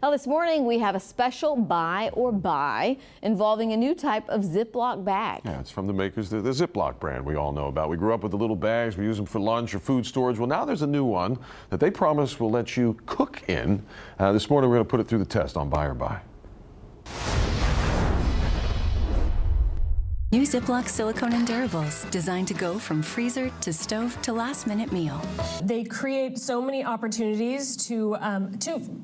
Well, this morning we have a special buy or buy involving a new type of Ziplock bag. Yeah, it's from the makers of the Ziplock brand we all know about. We grew up with the little bags. We use them for lunch or food storage. Well, now there's a new one that they promise will let you cook in. This morning we're going to put it through the test on Buy or Buy. New Ziplock silicone Endurables, designed to go from freezer to stove to last-minute meal. They create so many opportunities to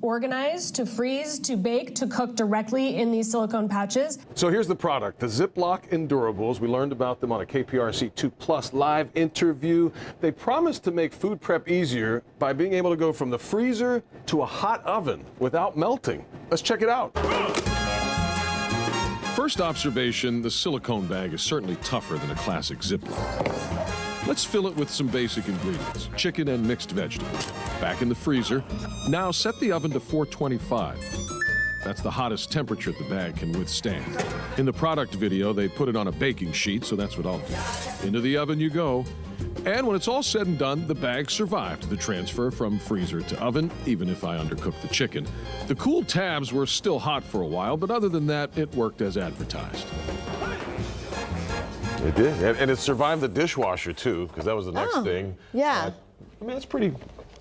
organize, to freeze, to bake, to cook directly in these silicone pouches. So here's the product, the Ziplock Endurables. We learned about them on a KPRC 2+ live interview. They promise to make food prep easier by being able to go from the freezer to a hot oven without melting. Let's check it out. First observation, the silicone bag is certainly tougher than a classic Ziploc. Let's fill it with some basic ingredients, chicken and mixed vegetables. Back in the freezer. Now set the oven to 425. That's the hottest temperature the bag can withstand. In the product video, they put it on a baking sheet, so that's what I'll do. Into the oven you go. And when it's all said and done, the bag survived the transfer from freezer to oven, even if I undercooked the chicken. The cool tabs were still hot for a while, but other than that, it worked as advertised. It did, and it survived the dishwasher too, because that was the next thing. Yeah. I mean, it's pretty.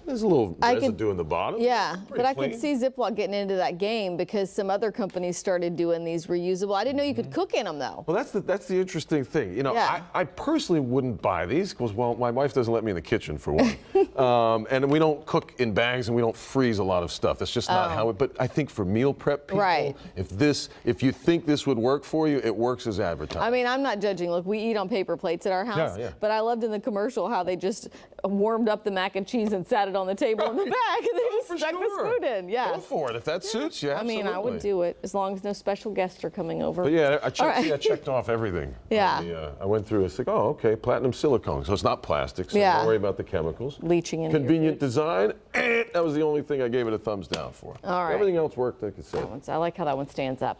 There's a little residue in the bottom. Yeah, but I clean. could see Ziploc getting into that game because some other companies started doing these reusable. I didn't know you could cook in them though. Well, that's the interesting thing. You know, Yeah. I personally wouldn't buy these because, well, my wife doesn't let me in the kitchen for one, and we don't cook in bags and we don't freeze a lot of stuff. That's just not how it. But I think for meal prep people, Right. if you think this would work for you, it works as advertised. I mean, I'm not judging. Look, we eat on paper plates at our house, Yeah. but I loved in the commercial how they just warmed up the mac and cheese and sat it on the table in the bag and they just for stuck sure. the spoon in. Yeah. Go for it if that suits you. I mean, I would do it as long as no special guests are coming over. But yeah, I checked, right. I checked off everything. Yeah. I went through. It's like, oh, okay, platinum silicone, so it's not plastic. So Yeah. don't worry about the chemicals. Leaching into your Convenient food. design. That was the only thing I gave it a thumbs down for. All right. Everything else worked, like I said. I like how that one stands up.